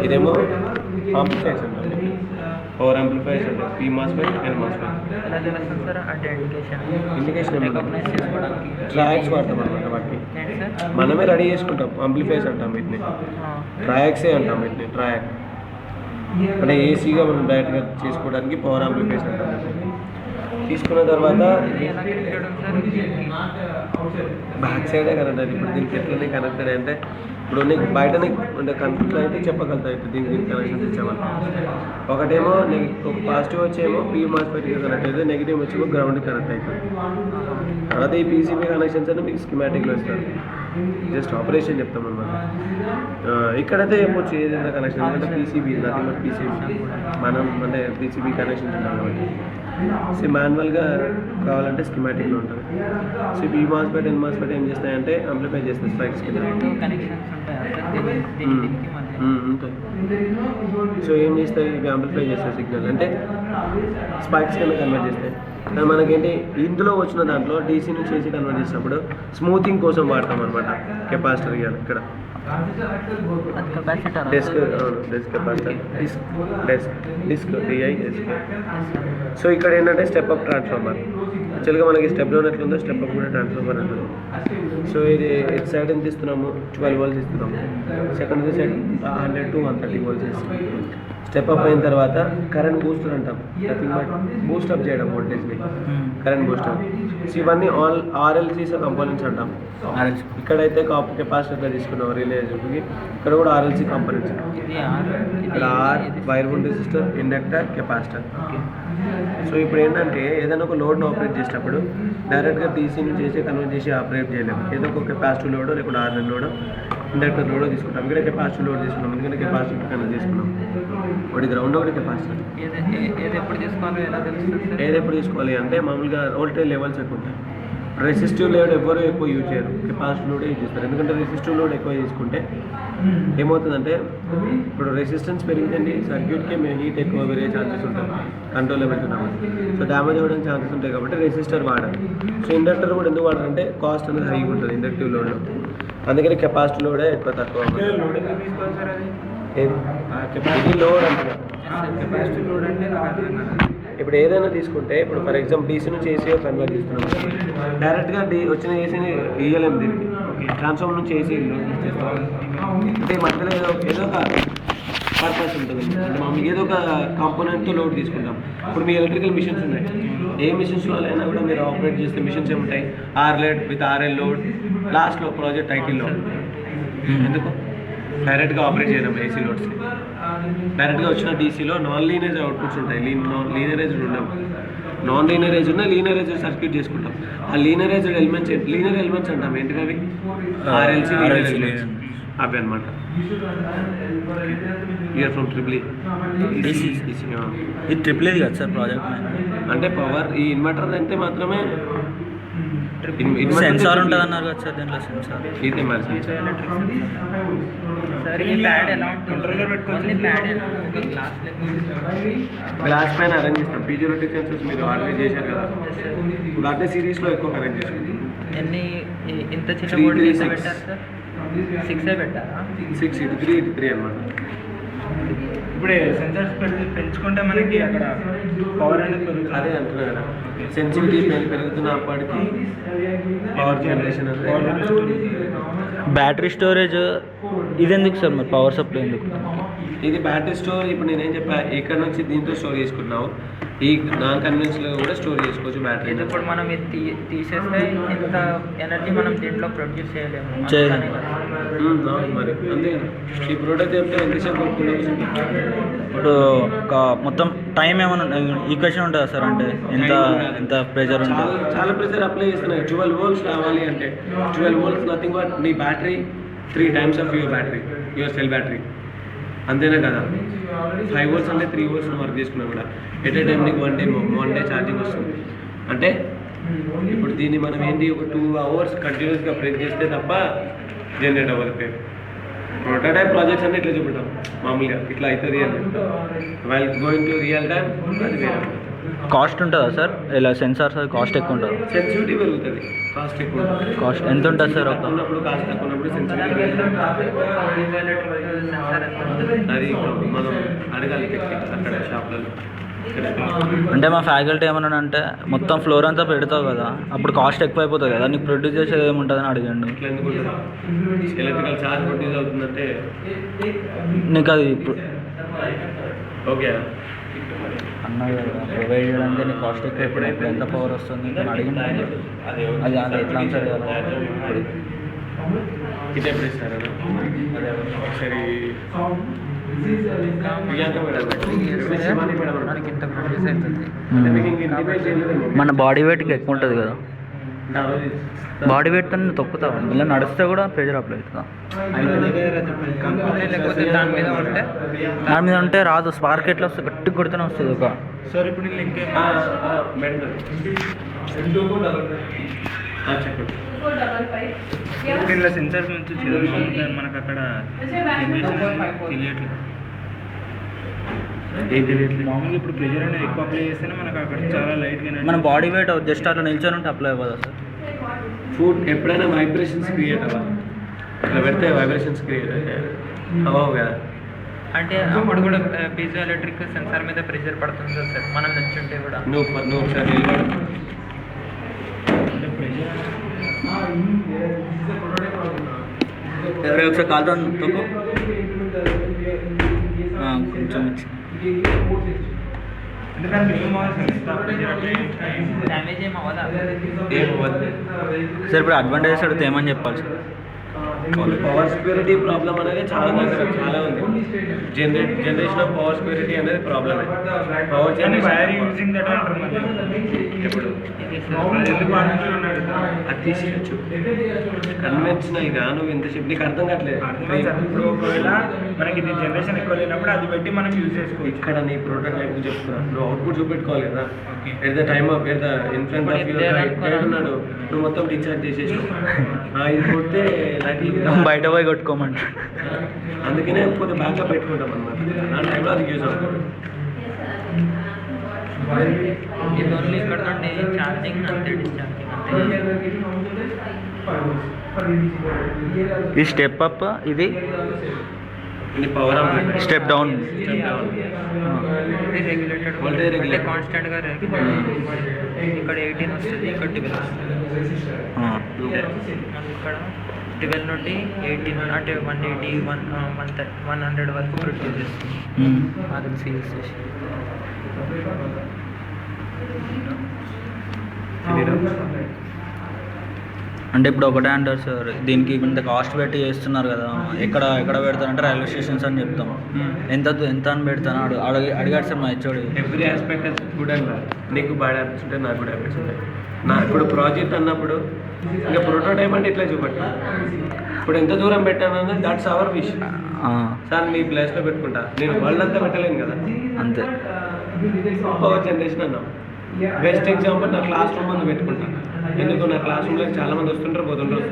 ఇదేమో ఆంప్లిఫైర్స్ ఉంటుంది, power amplifiers ఉంటాయి, పీ మాస్ఫెట్ ఎన్ మాస్ఫెట్. ఇండికేషన్ ట్రయాక్స్ వాడతాం అనమాట. వాటిని మనమే రెడీ చేసుకుంటాం, ఆంప్లిఫైర్స్ అంటాం వీటిని, ట్రయాక్సే అంటాం వీటిని. ట్రయాక్ అంటే ఏసీగా మనం డైరెక్ట్గా చేసుకోవడానికి పవర్ ఆంప్లిఫైర్స్ అంటాం. తీసుకున్న తర్వాత బ్యాక్ సైడే కనెక్ట్. ఇప్పుడు దీనికి ఎట్లనే కనెక్టెడ్ అంటే ఇప్పుడు నీకు బయటనే అంటే కనెక్ట్ అయితే చెప్పగలుగుతాయి దీనికి కనెక్షన్స్ ఇచ్చామని. ఒకటేమో ఒక పాజిటివ్ వచ్చేమో పీ మాస్ఫెట్కి కనెక్ట్ అయితే, నెగిటివ్ వచ్చేమో గ్రౌండ్కి కనెక్ట్ అవుతుంది. తర్వాత ఈ పీసీబీ కనెక్షన్స్ అని మీకు స్కీమాటిక్లో ఇస్తారు, జస్ట్ ఆపరేషన్ చెప్తాం అనమాట. ఇక్కడైతే చెప్పొచ్చు ఏదైనా కనెక్షన్, అంటే పీసీబీ నథింగ్ పీసీబీ మనం అంటే పీసీబీ కనెక్షన్ ఉంటాం కాబట్టి. సో మాన్యువల్గా కావాలంటే స్కీమాటిక్లో ఉంటుంది. సో పీ మాస్ఫెట్ ఎన్ మాస్ఫెట్ ఏం చేస్తాయంటే ఆంప్లిఫై చేస్తాయి స్పైక్స్ కింద ఉంటాయి. సో ఏం చేస్తాయి ఇవి ఆంప్లిఫై చేస్తాయి సిగ్నల్, అంటే స్పైక్స్ కింద కన్వర్ట్ చేస్తాయి. కానీ మనకేంటి ఇందులో వచ్చిన దాంట్లో డీసీ నుంచి ఏసీ కన్వర్ట్ చేసినప్పుడు స్మూతింగ్ కోసం వాడతాం అనమాట కెపాసిటర్. ఇవ్వాలి ఇక్కడ డెస్క్ కెపాసిటర్, డిస్క్ డిఐఎస్క్. సో ఇక్కడ ఏంటంటే స్టెప్ అప్ ట్రాన్స్ఫార్మర్. యాక్చువల్గా మనకి స్టెప్ డౌన్ ఎట్లుందో స్టెప్ అప్ కూడా ట్రాన్స్ఫార్మర్ ఉంటుంది. సో ఇది ఇటు సైడ్ ఎంత ఇస్తున్నాము, 12 volts ఇస్తున్నాము. సెకండ్ సైడ్ 100 to 130 volts ఇస్తున్నాము. స్టెప్ అప్ అయిన తర్వాత కరెంట్ బూస్టర్ అంటాం, నథింగ్ బట్ బూస్టప్ చేయడం వోల్టేజ్ని, కరెంట్ బూస్టర్. సో ఇవన్నీ ఆర్ఎల్సీస్ కంపోనెంట్స్ అంటాం. ఇక్కడైతే కెపాసిటర్గా తీసుకున్నాం రిలేటివ్కి, ఇక్కడ కూడా ఆర్ఎల్సీ కంపోనెంట్స్. ఇక్కడ wire bound resistor, inductor, capacitor. So ఇప్పుడు ఏంటంటే ఏదైనా ఒక లోడ్ను ఆపరేట్ చేసేటప్పుడు డైరెక్ట్గా డీసీ నుంచి చేసి కన్వర్ట్ చేసి ఆపరేట్ చేయలేము. ఏదో ఒక కెపాసిటీ లోడో లేకపోతే ఆర్ఎల్ లోడో ఇండక్టర్ లోడో తీసుకుంటాం. ఇక్కడ కెపాసిటీ లోడ్ తీసుకున్నాం, ఎందుకంటే కెపాసిటీ కనెక్ట్ చేసుకున్నాం. ఒకటి గ్రౌండ్, ఒకటి కెపాసిటీ. ఏది ఎప్పుడు తీసుకోవాలి అంటే మామూలుగా వోల్టేజ్ లెవెల్స్ ఎక్కువ ఉంటాయి. రెసిస్టివ్ లోడ్ ఎవరు ఎక్కువ యూజ్ చేయరు, కెపాసిటీ లోడే యూజ్ చేస్తారు. ఎందుకంటే రెసిస్టివ్ లోడ్ ఎక్కువ తీసుకుంటే ఏమవుతుందంటే ఇప్పుడు రెసిస్టెన్స్ పెరిగిందండి సర్క్యూట్కి మేము హీట్ ఎక్కువ పెరిగే ఛాన్సెస్ ఉంటాయి, కంట్రోల్లో పెడుతున్నాము. సో డ్యామేజ్ అవ్వడానికి ఛాన్సెస్ ఉంటాయి కాబట్టి రెసిస్టర్ వాడాలి. సో ఇండక్టర్ కూడా ఎందుకు వాడాలంటే కాస్ట్ అనేది హైగా ఉంటుంది ఇండక్టివ్ లోడ్లో, అందుకని కెపాసిటీ లోడే ఎక్కువ తక్కువ. ఇది లోడ్ అంటే కెపాసిటీ లోడ్ అంటే ఇప్పుడు ఏదైనా తీసుకుంటే ఇప్పుడు ఫర్ ఎగ్జాంపుల్ డీసీ నుంచి ఏసీగా కన్వర్ట్ చేస్తున్నాం, డైరెక్ట్గా వచ్చిన ఏసీని ఇయ్యలేము దీనికి, ట్రాన్స్ఫార్మర్ నుంచి ఏసీ అంటే మధ్యలో ఏదో ఒక పర్పస్ ఉంటుంది. అంటే మనం ఏదో ఒక కాంపోనెంట్తో లోడ్ తీసుకుంటాం. ఇప్పుడు మీ ఎలక్ట్రికల్ మిషన్స్ ఉన్నాయి, ఏ మిషన్స్లో అయినా కూడా మీరు ఆపరేట్ చేస్తే మిషన్స్ ఏముంటాయి, ఆర్ఎల్ విత్ ఆర్ఎల్ లోడ్, లాస్ట్లో ప్రాజెక్ట్ ఐటీ లోడ్. ఎందుకు డైరెక్ట్గా ఆపరేట్ చేయడం ఏసీ లోడ్స్. డైరెక్ట్గా వచ్చిన డీసీలో నాన్ లీనియర్ అవుట్పుట్స్ ఉంటాయి, లీనియరైజ్డ్ ఉండవు. నాన్ లీనియరైజ్ ఉన్న లీనియరైజ్డ్ సర్క్యూట్ చేసుకుంటాం. ఆ లీనియరైజ్డ్ ఎలిమెంట్స్ అంటాం. ఏంటివి అవి? ఆర్ఎల్సీ ఎలిమెంట్స్ అవి అనమాట. ఇయర్ ఫ్రమ్ ట్రిపుల్ ఇది ట్రిపుల్ ఇది కదా సార్ ప్రాజెక్ట్ అంటే పవర్ ఈ ఇన్వర్టర్ అయితే మాత్రమే సెన్సార్ ఉంటుంది అన్నారు కదా సార్, దీంట్లో సెన్సార్ ఇది మరి గ్లాస్ పైన అరేంజ్ చేస్తాం. పీజోమెట్రిక్ సెన్సర్స్ మీరు ఆర్గనైజ్ చేశారు కదా, ఇప్పుడు అదే సిరీస్లో ఎక్కువ అరేంజ్ చేస్తాం. ఇంత చిన్న పెట్టారు సార్, 6 పెట్టారా? 6 ఇది 3 అనమాట. ఇప్పుడే సెన్సర్స్ పెంచుకుంటే మనకి అక్కడ పవర్ అనేది పెరుగుతుంది. అదే అంటున్నా కదా, సెన్సిటివిటీ పెరుగుతున్నప్పటికీ పవర్ జనరేషన్ అనేది. బ్యాటరీ స్టోరేజ్ ఇది ఎందుకు సార్ మరి, పవర్ సప్లై ఎందుకు? ఇది బ్యాటరీ స్టోర్. ఇప్పుడు నేనేం చెప్పా, ఇక్కడ నుంచి దీంతో స్టోర్ చేసుకున్నావు, ఈ నాన్ కన్వెన్షన్లో కూడా స్టోర్ చేసుకోవచ్చు బ్యాటరీ. ఇప్పుడు మనం ఇది తీసేస్తే ఇంత ఎనర్జీ మనం దీంట్లో ప్రొడ్యూస్ చేయలేము. మరి అంతే. ఈ ప్రోడక్ట్ చెప్తే ఎంతసేపు కొనుక్కున్నావు? ఇప్పుడు ఒక మొత్తం టైం ఏమైనా ఈక్వేషన్ ఉంటుందా సార్, అంటే ఎంత ప్రెషర్ ఉంటుంది? చాలా ప్రెషర్ అప్లై చేస్తున్నాయి. 12 volts రావాలి అంటే 12 volts నథింగ్ బట్ నీ battery 3 times of your cell battery, అంతేనా కదా. 5 volts అంటే 3 volts వర్క్ చేసుకున్నా కూడా ఎట్ ఏ టైం నీకు వన్ డే ఛార్జింగ్ వస్తుంది. అంటే ఇప్పుడు దీన్ని మనం ఏంటి ఒక 2 hours కంటిన్యూస్గా ప్రెస్ చేస్తే తప్ప జనరేట్ అవ్వదు. ప్రోటోటైప్ ప్రాజెక్ట్స్ అన్నీ ఇట్లా చూపెట్టాం, మామూలుగా ఇట్లా అవుతుంది అని చెప్తాం. While going to real time అది వేరే. కాస్ట్ ఉంటుందా సార్ ఇలా సెన్సార్స్ కాస్ట్ ఎక్కువ ఉంటుందా? సెన్సిటివిటీ పెరుగుతుంది, కాస్ట్ ఎక్కువ ఉంటుంది. కాస్ట్ ఎంత ఉంటుంది సార్ ఒక? ఉన్నప్పుడు కాస్ట్ తక్కువ ఉన్నప్పుడు సెన్సిటివిటీ పెరుగుతుంది. అది మనం అడగాలి అక్కడ షాప్లలో. అంటే మా ఫ్యాకల్టీ ఏమన్నా అంటే మొత్తం ఫ్లోర్ అంతా పెడతావు కదా, అప్పుడు కాస్ట్ ఎక్కువ అయిపోతుంది కదా, నీకు ప్రొడ్యూస్ చేసేది ఏముంటుందని అడిగాడు. ఇట్లా ఎందుకు ఎలక్ట్రికల్ ఛార్జ్ ప్రొడ్యూస్ అవుతుందంటే నీకు అది ఓకే అన్నా కదా ప్రొవైడ్ చేయడానికి నీకు కాస్ట్ ఎక్కువ, ఇప్పుడు ఇప్పుడు ఎంత పవర్ వస్తుంది అని అడిగిన అది అది ఎట్లా ఆన్సర్ చేయాలి? ఇది ఎప్పుడు ఇస్తారా సరే మనకి ఇంత ప్రొడ్యూస్ అవుతుంది. మన బాడీ వెయిట్కి ఎక్కువ ఉంటుంది కదా, బాడీ వెయిట్ తో తొక్కుతావు, ఇలా నడిస్తే కూడా ప్రెజర్ అప్లై అవుతుందా? లేకపోతే దాని మీద ఉంటే దాని మీద ఉంటే రాదు, స్పార్క్ ఎట్లా వస్తుంది, గట్టి కొడితేనే వస్తుంది ఒక. సార్ ఇప్పుడు లింక్ ఇలా సెన్సార్స్ నుంచి చదువుకుంటే మనకు అక్కడ తెలియట్లేదు. మామూలుగా ఇప్పుడు ప్రెజర్ అనేది ఎక్కువ అప్లై చేస్తేనే మనకు అక్కడ చాలా లైట్గా మన బాడీ వెయిట్ జస్ట్ అట్లా నిల్చొని ఉంటే అప్లై అవ్వదా సార్? ఫుడ్ ఎప్పుడైనా వైబ్రేషన్స్ క్రియేట్ అవ్వాలి, ఇట్లా పెడితే వైబ్రేషన్స్ క్రియేట్ అవ్వవు కదా. అంటే అప్పుడు కూడా పీజో ఎలక్ట్రిక్ సెన్సార్ మీద ప్రెషర్ పడుతుంది కదా సార్, మనం నచ్చుంటే కూడా. నువ్వు ఒకసారి నిలబడు. ఎవరైనా ఒకసారి కాలుతో తొక్కు, కొంచెం డ్యామేజ్ ఏం అవ్వదా? ఏమవ్వదు సార్. ఇప్పుడు అడ్వాంటేజెస్ అడిగితే ఏమని చెప్పాలి సార్? పవర్ స్క్యూరిటీ ప్రాబ్లం అనేది చాలా దగ్గర చాలా ఉంది. జనరేషన్ ఆఫ్ పవర్ స్క్యూరిటీ అనేది ప్రాబ్లమే. పవర్ జనరేషన్ ఎప్పుడు అది తీసేయచ్చు కన్వెన్షనల్ గా. నువ్వు ఇంత చెప్పి నీకు అర్థం కావట్లేదు. ఇప్పుడు ఒకవేళ మనకి ఇది జనరేషన్ ఎక్కువ లేనప్పుడు అది పెట్టి మనం యూజ్ చేసుకోవచ్చు. ఇక్కడ నీ ప్రోటోటైప్ చెప్తున్నా, నువ్వు అవుట్పుట్ చూపెట్టుకోవాలి కదా. At the time of at the influence of your ఉన్నాడు, నువ్వు మొత్తం డిశ్చార్జ్ చేసేసి ఇది కొడితే లైట్లు బయట పోయి కొట్టుకోమంట. అందుకనే కొంచెం బ్యాకప్ పెట్టుకుంటాం అన్నమాట. ఆ టైంలో అది యూజ్ అవుతుంది. ఇది ఓన్లీ ఇక్కడ నుండి ఛార్జింగ్ అంతే, డిశ్చార్జింగ్ అంతే. ఇది స్టెప్ అప్, ఇది పవర్ స్టెప్ డౌన్. ఇది రెగ్యులేటెడ్ Voltage అంటే regulated. కాన్స్టెంట్గా ఇక్కడ 18 వస్తుంది, ఇక్కడ 12 వస్తుంది. ఇక్కడ 12 నుండి 18 అంటే 180 100 వరకు ప్రొడ్యూస్ చేస్తుంది. అది సీల్స్ చేసి అంటే ఇప్పుడు ఒకటే అంటారు సార్, దీనికి ఇంత కాస్ట్ పెట్టి చేస్తున్నారు కదా, ఎక్కడ పెడతారంటే రైల్వే స్టేషన్స్ అని చెప్తాం. ఎంత అని పెడతాను అడిగాడు సార్ మా HOD. Every aspect good and bad. నీకు బ్యాడ్ హ్యాబిట్స్ ఉంటాయి, నాకు కూడా హ్యాబిట్స్ ఉంటాయి. నా ఇప్పుడు ప్రాజెక్ట్ అన్నప్పుడు ఇంకా ప్రోటోటైప్ అంటే ఇట్లా చూపెట్టాను. ఇప్పుడు ఎంత దూరం పెట్టాను అన్నది దట్స్ అవర్ విష్. సార్ మీ ప్లేస్లో పెట్టుకుంటా, నేను వరల్డ్ అంతా పెట్టలేను కదా. అంతే. పవర్ జనరేషన్ అన్నాం. బెస్ట్ ఎగ్జాంపుల్ నా క్లాస్ రూమ్ ముందు పెట్టుకుంటాను. ఎందుకు నా క్లాస్ రూమ్లో చాలా మంది వస్తుంటారు పోతుంటారు.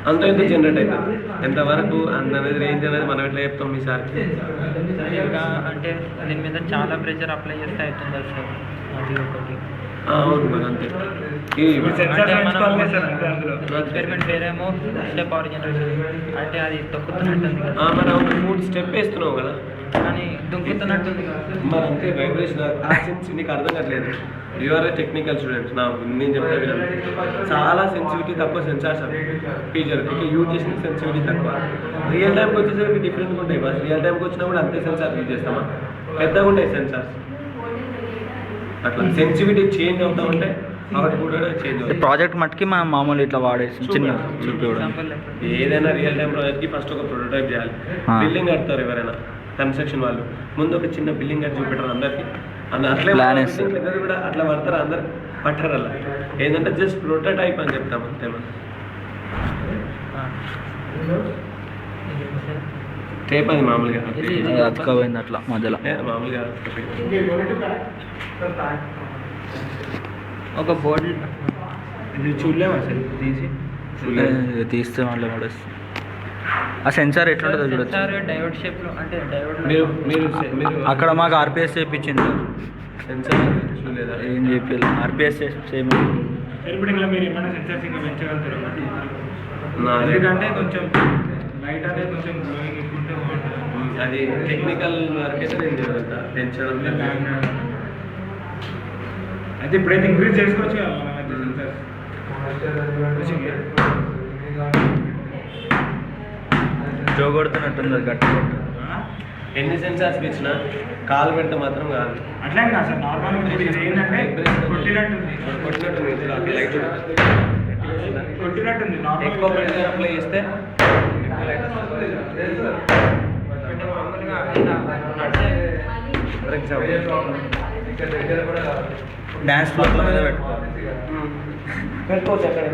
అంత ఎంత జనరేట్ అవుతుంది, ఎంతవరకు అంత అనేది రేంజ్ అనేది మనం ఎట్లా చెప్తాం మీ సార్కి? ఇంకా అంటే దీని మీద చాలా ప్రెషర్ అప్లై చేస్తే అవుతుంది సార్, అది ఒకటి. అవును మరి అంతే. ఎక్స్పెరిమెంట్ వేరేమో స్టెప్ పవర్ జనరేషన్ అంటే అది తొక్కుతున్నట్టుంది కదా, మరి అవును మూడు స్టెప్ వేస్తున్నావు కదా, కానీ దుంకుతున్నట్టుంది కదా. మరి అంతే వైబ్రేషన్ నీకు అర్థం కావట్లేదు. You are a technical students. నేను చెప్తా వినండి, చాలా సెన్సిటివిటీ తక్కువ సెన్సార్స్ అవి ఫీచర్. ఇక యూజ్ చేసిన సెన్సిటివిటీ తక్కువ. రియల్ టైంకి వచ్చేసరికి డిఫరెంట్గా ఉంటాయి. బస్ రియల్ టైంకి వచ్చినప్పుడు అంతే సెన్సార్ యూజ్ చేస్తామా, పెద్దగా ఉంటాయి సెన్సార్స్. అట్లా సెన్సిటివిటీ చేంజ్ అవుతూ ఉంటే అవుట్ కూడా చేంజ్ అవుతుంది. ప్రాజెక్ట్ మట్టుకి మనం మామూలు ఇట్లా వాడేసి చిన్న ఎగ్జాంపుల్ ఏదైనా రియల్ టైం ప్రాజెక్ట్కి ఫస్ట్ ఒక ప్రోటోటైప్ చేయాలి. బిల్డింగ్ కడతారు ఎవరైనా కన్స్ట్రక్షన్ వాళ్ళు, ముందు ఒక చిన్న బిల్డింగ్ కట్టి చూపెట్టారు అందరికి. అట్లే ప్లాన్ వేస్తారు కూడా అట్లా పడతారు, అందరు పట్టారు. అలా ఏంటంటే జస్ట్ ప్రోటోటైప్ అని చెప్తాం అంతే. మనం టేప్ అది మామూలుగా అతుకపోయింది అట్లా మధ్యలో మామూలుగా ఒక బోర్డు చూడలేము అసలు తీసి తీస్తే మళ్ళీ పడేస్తుంది. ఆ సెన్సార్ ఎట్లుంటుందో చూడొచ్చు. సెన్సార్ డయోడ్ షేప్లో అంటే డయోడ్ మీరు మీరు మీరు అక్కడ మాకు ఆర్పిఎస్ చేయించింది సార్. సెన్సార్ చూడలేదా? ఏం చెప్పారు ఆర్పిఎస్ సేమ్. ఇప్పుడు ఇంకా మీరు ఏమైనా సెన్సార్స్ ఇంకా పెంచగలుగుతారు నా ఎందుకంటే కొంచెం లైట్ అనేది కొంచెం గ్రోయింగ్ ఎక్కుంటే బాగుంటుంది. అది టెక్నికల్ వర్క్ అయితే నేను చదువుతా పెంచడం అయితే ఇప్పుడైతే ఇంక్రీజ్ చేసుకోవచ్చు కదా మనం అయితే సెన్సార్స్. జో కొడుతున్నట్టుంది అది గట్టి కొట్టు. ఎన్ని సెన్సార్స్ ఇచ్చినా కాలు పెట్ట మాత్రం కాదు. అట్లా కాదు సార్, నార్మల్ ఇది ఏంటంటే కొట్టినట్టుంది. లైట్ కొట్టినట్టుంది ఎక్కువ ప్రెషర్ అప్లై చేస్తే ఫర్ ఎగ్జాంపుల్ డ్యాన్స్ ఫ్లోర్ల మీద పెట్టుకోవాలి. పెట్టుకోవచ్చు అక్కడ.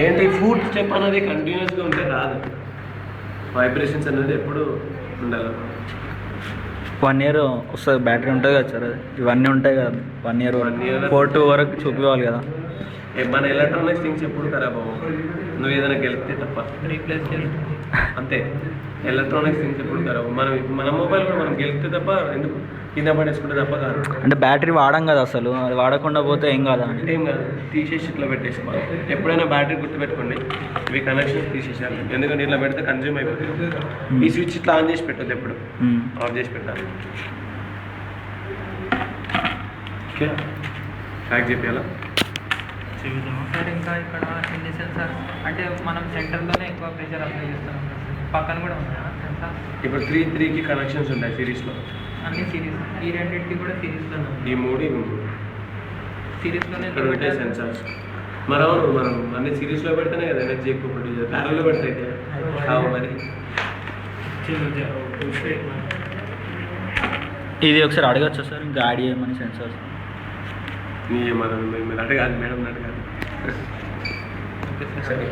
ఏంటి ఫుడ్ స్టెప్ అనేది కంటిన్యూస్గా ఉంటే రాదు. వైబ్రేషన్స్ అనేది ఎప్పుడు ఉండాలి. 1 year వస్తుంది బ్యాటరీ ఉంటుంది కదా సార్. అది ఇవన్నీ ఉంటాయి కదా 1 year 4-2 వరకు చూపించాలి కదా. మన ఎలక్ట్రానిక్స్ థింగ్స్ ఎప్పుడు ఖరాబ్ అవ్వవు, నువ్వు ఏదైనా గెలిపితే తప్ప. రీప్లేస్ అంతే, ఎలక్ట్రానిక్స్ థింగ్స్ ఎప్పుడు ఖరాబ్. మన మొబైల్ కూడా మనం గెలిపితే తప్ప ఎందుకు కింద పడేసుకుంటే తప్ప కాదు. అంటే బ్యాటరీ వాడం కదా అసలు, అది వాడకుండా పోతే ఏం కాదా అని. ఏం కాదు, తీసేసి ఇట్లా పెట్టేసుకోవాలి. ఎప్పుడైనా బ్యాటరీ గుర్తుపెట్టుకోండి, ఇవి కనెక్షన్ తీసేసారు. ఎందుకంటే ఇట్లా పెడితే కన్జ్యూమ్ అయిపోతుంది. ఈ స్విచ్ ఇట్లా ఆన్ చేసి పెట్టద్దు, ఎప్పుడు ఆఫ్ చేసి పెట్టాలి. ఓకే, ప్యాక్ చేయాలా? సార్ ఇంకా ఇక్కడ ఎన్ని సెన్సార్స్ అంటే మనం సెంటర్లోనే ఎక్కువ ప్రెషర్ అప్లై చేస్తాం, పక్కన కూడా ఉన్నాయా సెన్సార్? ఇప్పుడు 3కి కనెక్షన్స్ ఉంటాయి సిరీస్లో. అన్ని సిరీస్, ఈ రెండింటికి కూడా సిరీస్లోనే ఉన్నాయి. ఈ మూడు ఇవి మూడు సిరీస్లోనే ఇక్కడ ఉంటాయి సెన్సార్స్. మనం అన్ని సిరీస్లో పెడితేనే కదా ఎనర్జీ ఎక్కువ ప్రొడ్యూస్ అవుతుంది. ప్యారల్లో పెడితే కావు మరి. ఇది ఒకసారి అడగచ్చా సార్, ఇంకా యాడ్ చేయమని సెన్సార్స్? నీ మనం మీరు అడగాలి, మేడం అడగాలి. Okay sir.